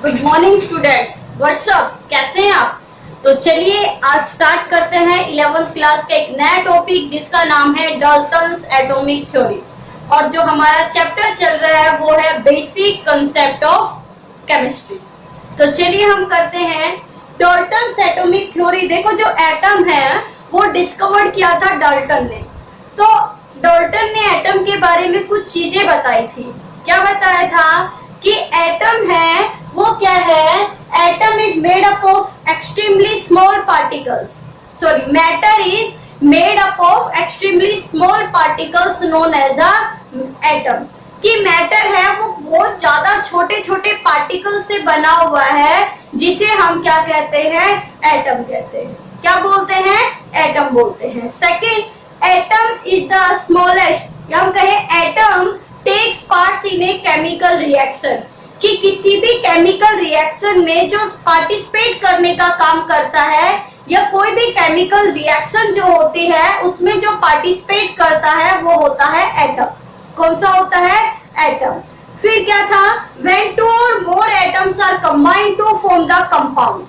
Good morning students, WhatsApp, कैसे हैं आप। तो चलिए आज स्टार्ट करते हैं 11th क्लास का एक नया टॉपिक जिसका नाम है डाल्टन्स एटॉमिक थ्योरी। और जो हमारा चैप्टर चल रहा है वो है बेसिक कंसेप्ट ऑफ केमिस्ट्री। तो चलिए हम करते हैं डाल्टन्स एटॉमिक थ्योरी। देखो जो एटम है वो डिस्कवर किया था डाल्टन ने। तो डाल्टन ने एटम के बारे में कुछ चीजें बताई थी। क्या बताया था कि एटम है वो क्या है, atom is made up of extremely small particles, sorry matter is made up of extremely small particles known as the atom. कि मैटर है वो बहुत ज्यादा छोटे छोटे पार्टिकल से बना हुआ है जिसे हम क्या कहते हैं, एटम कहते हैं। क्या बोलते हैं, एटम बोलते हैं। Second, atom is the smallest, या हम कहें atom takes parts in a chemical reaction, कि किसी भी केमिकल रिएक्शन में जो पार्टिसिपेट करने का काम करता है या कोई भी केमिकल रिएक्शन जो होती है उसमें जो पार्टिसिपेट करता है वो होता है एटम। कौन सा होता है, एटम। फिर क्या था, व्हेन टू और more atoms are combined to form the compound,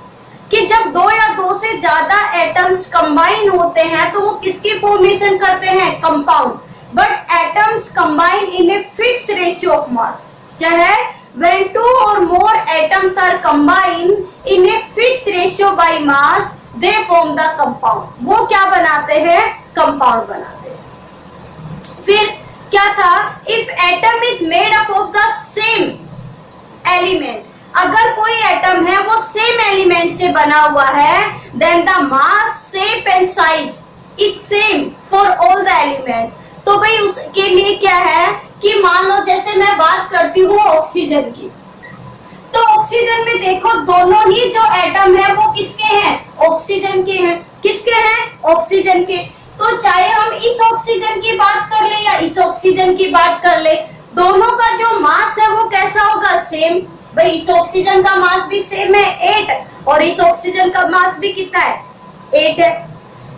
कि जब दो या दो से ज्यादा एटम्स कंबाइन होते हैं तो वो किसकी फॉर्मेशन करते हैं, compound. But atoms combine in a fix ratio of mass. क्या है, when two or more atoms are combined in a fixed ratio by mass they form the compound। वो क्या बनाते हैं, कंपाउंड बनाते हैं। फिर क्या था, if atom is made up of the same element, अगर कोई एटम है वो सेम एलिमेंट से बना हुआ है, then the mass, shape and size is same for all the elements। तो भाई उसके लिए क्या है कि मान लो जैसे मैं बात करती हूँ ऑक्सीजन की, तो ऑक्सीजन में देखो दोनों ही जो एटम है वो किसके हैं, ऑक्सीजन के हैं। किसके हैं, ऑक्सीजन के। तो चाहे हम इस ऑक्सीजन की बात कर ले या इस ऑक्सीजन की बात कर ले, दोनों का जो मास है वो कैसा होगा, सेम। भाई इस ऑक्सीजन का मास भी सेम है 8 और इस ऑक्सीजन का मास भी कितना है, 8 है।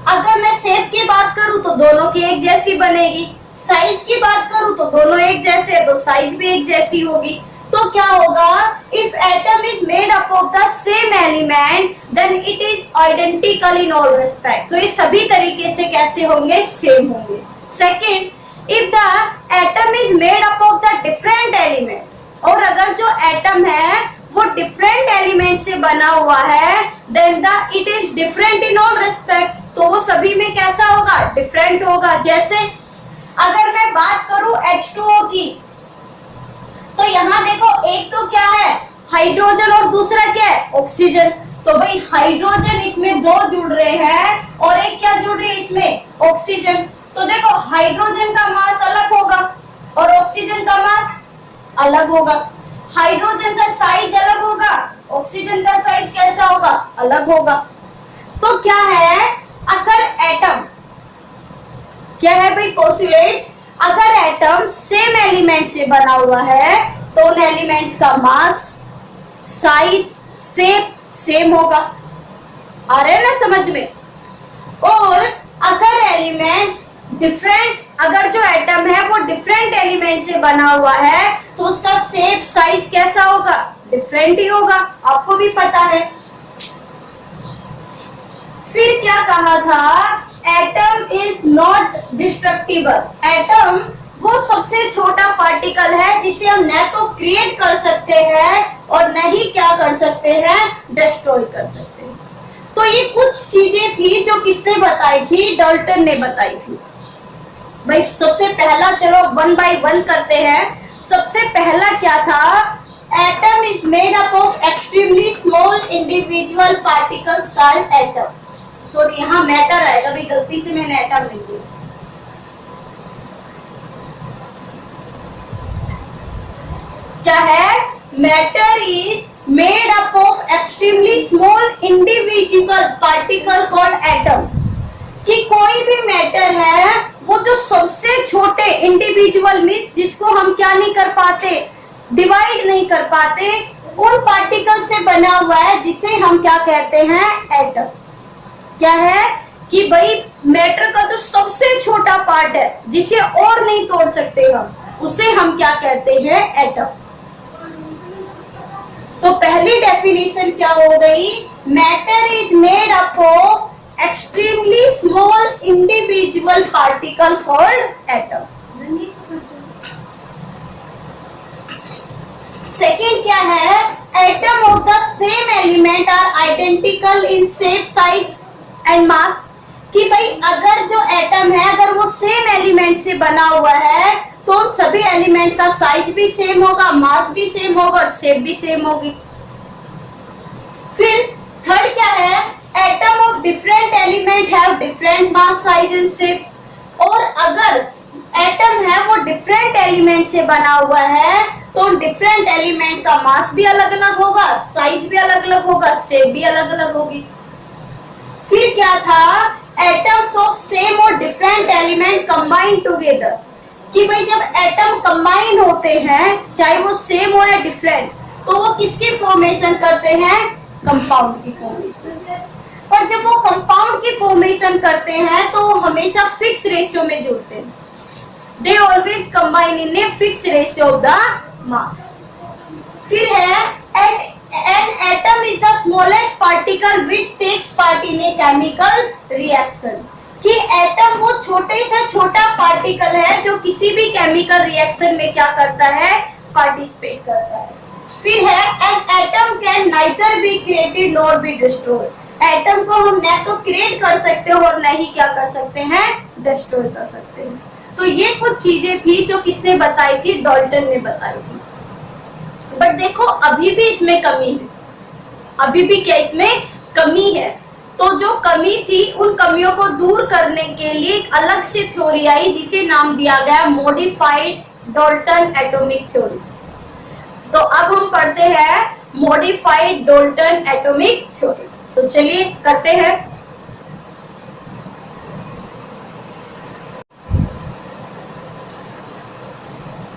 अगर मैं शेप की बात करूं तो दोनों की एक जैसी बनेगी, साइज की बात करूं तो दोनों एक जैसे है तो साइज भी एक जैसी होगी। तो क्या होगा, if atom is made up of the same element then it is identical in all respect. तो ये सभी तरीके से कैसे होंगे, सेम होंगे। Second, if the atom is made up of the different element, और अगर जो एटम है वो डिफरेंट एलिमेंट से बना हुआ है then the it is different in all respect, तो वो सभी में कैसा होगा, डिफरेंट होगा। जैसे अगर मैं बात करूं H2O की, तो यहाँ देखो एक तो क्या है, हाइड्रोजन और दूसरा क्या है, ऑक्सीजन। तो भाई हाइड्रोजन इसमें दो जुड़ रहे हैं और एक क्या जुड़ रही है इसमें, ऑक्सीजन। तो देखो हाइड्रोजन का मास अलग होगा और ऑक्सीजन का मास अलग होगा। हाइड्रोजन का साइज अलग होगा, ऑक्सीजन का साइज कैसा होगा, अलग होगा। तो क्या है, अगर एटम क्या है भाई, पोस्टुलेट्स, अगर एटम सेम एलिमेंट से बना हुआ है तो उन एलिमेंट्स का मास, साइज, शेप सेम होगा। आ रहे हैं ना समझ में। और अगर एलिमेंट डिफरेंट, अगर जो एटम है वो डिफरेंट एलिमेंट से बना हुआ है तो उसका शेप, साइज कैसा होगा, डिफरेंट ही होगा, आपको भी पता है। फिर क्या कहा था, atom is not destructible. Atom वो सबसे छोटा पार्टिकल है जिसे हम न तो क्रिएट कर सकते हैं और न ही क्या कर सकते हैं, डिस्ट्रॉय कर सकते हैं। तो ये कुछ चीजें थी जो किसने बताई थी, डाल्टन ने बताई थी। भाई सबसे पहला चलो 1 by 1 करते हैं। सबसे पहला क्या था, atom is made up of extremely small individual particles called atom. Sorry यहाँ मैटर आएगा, भी गलती से मैंने एटम लिख दिया। क्या है, matter is made up of extremely small individual particle called atom. कि कोई भी मैटर है वो जो सबसे छोटे इंडिविजुअल मींस जिसको हम क्या नहीं कर पाते, डिवाइड नहीं कर पाते, उन पार्टिकल से बना हुआ है जिसे हम क्या कहते हैं, एटम। क्या है कि भाई मैटर का जो सबसे छोटा पार्ट है जिसे और नहीं तोड़ सकते हम, उसे हम क्या कहते हैं, एटम। तो पहली डेफिनेशन क्या हो गई? Matter is made up of extremely small individual particle called atom. Second क्या है? Atom of the same element are identical in shape, size and mass. कि भाई अगर जो एटम है अगर वो सेम एलिमेंट से बना हुआ है तो उन सभी एलिमेंट का साइज भी सेम होगा, मास भी सेम होगा और शेप भी सेम होगी। फिर थर्ड क्या है? Atom of different element have different mass, size and shape. और अगर एटम है वो डिफरेंट एलिमेंट से बना हुआ है तो डिफरेंट एलिमेंट का मास भी अलग अलग होगा, साइज भी अलग अलग होगा, शेप भी अलग अलग होगी। फिर क्या था? एटम्स ऑफ सेम और डिफरेंट एलिमेंट कंबाइन टुगेदर। कि भाई जब एटम कंबाइन होते हैं चाहे वो सेम हो या डिफरेंट तो वो किसकी फॉर्मेशन करते हैं? कंपाउंड की फॉर्मेशन। और जब वो कंपाउंड की फॉर्मेशन करते हैं तो वो हमेशा फिक्स रेशियो में जुड़ते हैं। They always combine in a fix ratio of the mass. फिर है an atom is the smallest particle which takes part in a chemical reaction। कि एटम वो छोटे से छोटा पार्टिकल है जो किसी भी केमिकल रिएक्शन में क्या करता है? पार्टिसिपेट करता है। फिर है an atom can neither be created nor be destroyed। Atom को हम न तो क्रिएट कर सकते हो और न ही क्या कर सकते हैं? डिस्ट्रॉय कर सकते हैं। तो ये कुछ चीजें थी जो किसने बताई थी? डाल्टन ने बताई थी। बट देखो अभी भी इसमें कमी है, अभी भी क्या इसमें कमी है। तो जो कमी थी उन कमियों को दूर करने के लिए एक अलग से थ्योरी आई जिसे नाम दिया गया मॉडिफाइड डाल्टन एटॉमिक थ्योरी। तो अब हम पढ़ते हैं मॉडिफाइड डाल्टन एटॉमिक थ्योरी। तो चलिए करते हैं।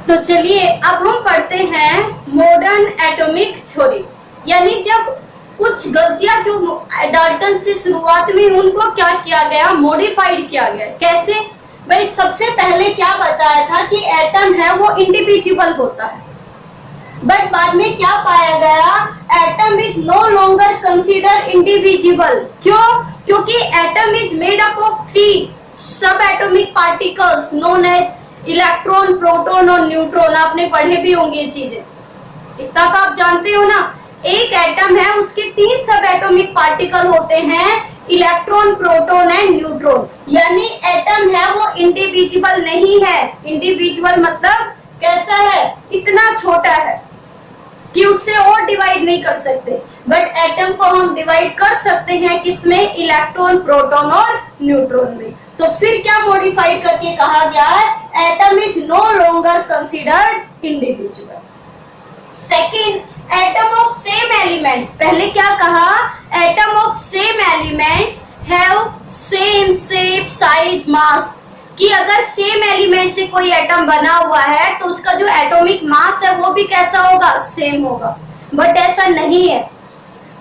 तो चलिए अब हम पढ़ते हैं मॉडर्न एटॉमिक थ्योरी। यानी जब कुछ गलतियां जो डाल्टन से शुरुआत में उनको क्या किया गया? मॉडिफाइड किया गया। कैसे? भाई सबसे पहले क्या बताया था कि एटम है वो इंडिविजुअल होता है, बट बाद में क्या पाया गया? Atom is no longer consider individual. क्यों? क्योंकि atom is made up of 3 subatomic particles known as electron, proton और न्यूट्रॉन। आपने पढ़े भी होंगे ये चीजें, इतना तो आप जानते हो ना। एक एटम है उसके 3 सब एटॉमिक पार्टिकल होते हैं, इलेक्ट्रॉन, प्रोटॉन एंड न्यूट्रॉन। यानी एटम है वो इंडिविजुअल नहीं है। इंडिविजुअल मतलब कैसा है? इतना छोटा है कि उससे और डिवाइड नहीं कर सकते। बट एटम को हम डिवाइड कर सकते हैं किसमें? इलेक्ट्रॉन, प्रोटॉन और न्यूट्रॉन में। तो फिर क्या मॉडिफाइड करके कहा गया है? Atom is no longer considered individual. Second, atom of same elements. पहले क्या कहा? Atom of same elements have same shape, size, mass. कि अगर सेम एलिमेंट से कोई एटम बना हुआ है तो उसका जो एटॉमिक मास है वो भी कैसा होगा? सेम होगा। बट ऐसा नहीं है।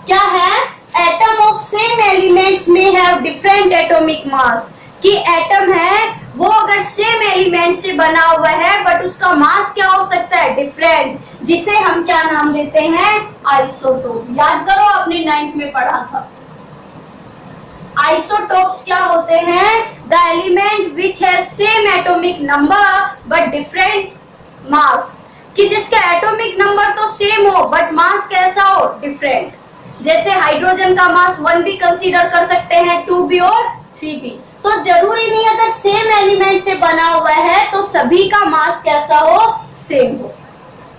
क्या है? एटम ऑफ सेम एलिमेंट्स में हैव डिफरेंट एटॉमिक मास। कि एटम है वो अगर सेम एलिमेंट से बना हुआ है बट उसका मास क्या हो सकता है? डिफरेंट, जिसे हम क्या नाम देते हैं? आइसोटोप। याद करो आपने 9th में पढ़ा था। आइसोटोप्स क्या होते हैं? The element which has same atomic number but different mass. कि जिसका एटॉमिक नंबर तो सेम हो बट मास कैसा हो? डिफरेंट। जैसे हाइड्रोजन का मास 1 भी कंसीडर कर सकते हैं, 2 भी और 3 भी। तो जरूरी नहीं अगर सेम एलिमेंट से बना हुआ है तो सभी का मास कैसा हो? सेम हो।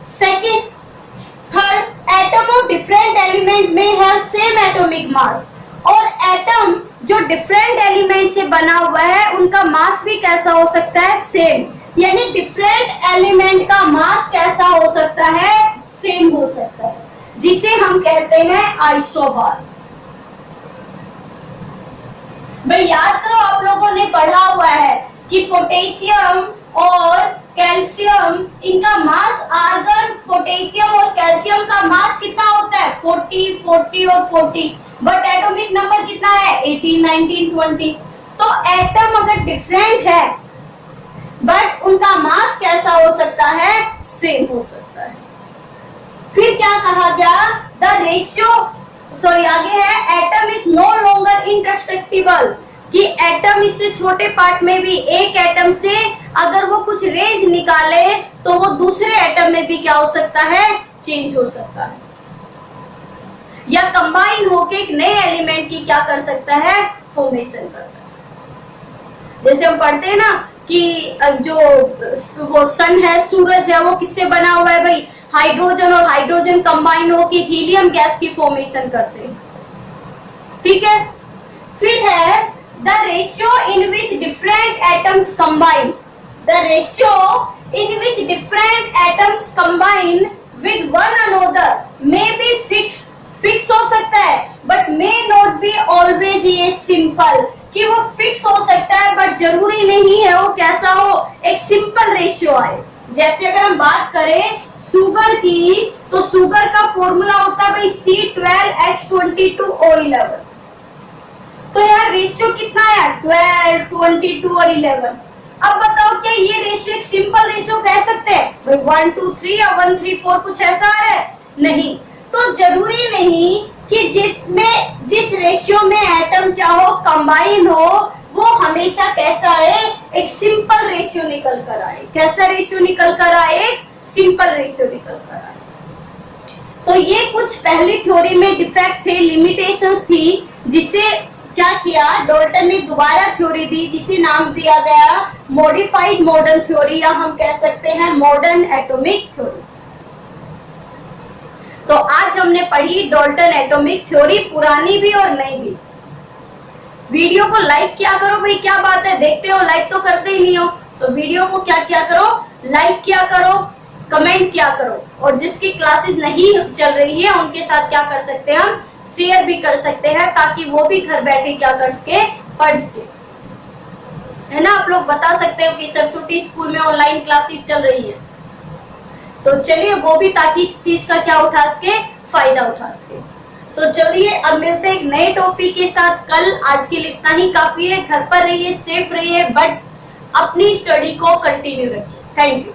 Second, third, atom of different element में है सेम एटॉमिक मास। और एटम जो डिफरेंट एलिमेंट से बना हुआ है उनका मास भी कैसा हो सकता है? सेम। यानी डिफरेंट एलिमेंट का मास कैसा हो सकता है? सेम हो सकता है, जिसे हम कहते हैं आइसोबार। भाई याद करो आप लोगों ने पढ़ा हुआ है कि पोटेशियम और कैल्शियम इनका मास, आर्गन पोटेशियम और कैल्शियम का मास कितना होता है? 40, 40 और 40। बट एटॉमिक नंबर कितना है? 18, 19, 20। तो एटम अगर डिफरेंट है बट उनका मास कैसा हो सकता है? सेम हो सकता है। फिर क्या कहा गया? द रेशियो सॉरी आगे है atom is no longer indestructible, कि एटम इससे छोटे पार्ट में भी एक एटम से अगर वो कुछ रेज निकाले तो वो दूसरे एटम में भी क्या हो सकता है, चेंज हो सकता है, या कंबाइन होके एक नए एलिमेंट की क्या कर सकता है, फॉर्मेशन करता है। जैसे हम पढ़ते हैं ना कि जो वो सन है, सूरज है, वो किससे बना हुआ है भाई, हाइड्रोजन और हाइड्रोजन कंबाइन होके हीलियम गैस की फॉर्मेशन करते हैं, ठीक है। फिर है the ratio in which different atoms combine, the ratio in which different atoms combine with one another may be fixed हो सकता है but may not be always ये simple, कि वो फिक्स हो सकता है बट जरूरी नहीं है वो कैसा हो, एक सिंपल रेशियो आए। जैसे अगर हम बात करें शुगर की, तो शुगर का फॉर्मूला होता है भाई C12H22O11, तो यहाँ रेशियो कितना है 12, 22 और 11। अब बताओ क्या ये रेशियो एक सिंपल रेशियो कह सकते हैं भाई 1 2 3 या 1 3 4 कुछ ऐसा आ रहा है, नहीं। तो जरूरी नहीं कि जिस रेशियो में एटम क्या हो, कंबाइन हो, वो हमेशा कैसा है, एक सिंपल रेशियो निकल कर आए। कैसा रेशियो निकल कर आए, एक सिंपल रेशियो निकल कर आए। तो ये कुछ पहली थ्योरी में डिफेक्ट थे, लिमिटेशंस थी, जिसे क्या किया डाल्टन ने दोबारा थ्योरी दी जिसे नाम दिया गया मॉडिफाइड मॉडर्न थ्योरी, या हम कह सकते हैं मॉडर्न एटॉमिक थ्योरी। तो आज हमने पढ़ी डाल्टन एटॉमिक थ्योरी, पुरानी भी और नई भी। वीडियो को लाइक किया करो भाई, क्या बात है, देखते हो लाइक तो करते ही नहीं हो, तो वीडियो को क्या किया करो, लाइक किया करो, कमेंट किया करो, और जिसकी क्लासेस नहीं चल रही है उनके साथ क्या कर सकते हैं, हम शेयर भी कर सकते हैं, ताकि वो भी घर बैठे क्या कर सके, पढ़ सके, है ना। आप लोग बता सकते हो कि सरस्वती स्कूल में ऑनलाइन क्लासेस चल रही है, तो चलिए वो भी ताकि इस चीज का क्या उठा सके, फायदा उठा सके। तो चलिए अब मिलते हैं एक नए टॉपिक के साथ कल। आज के लिए इतना ही काफी है। घर पर रहिए, सेफ रहिए, बट अपनी स्टडी को कंटिन्यू रखिए। Thank you.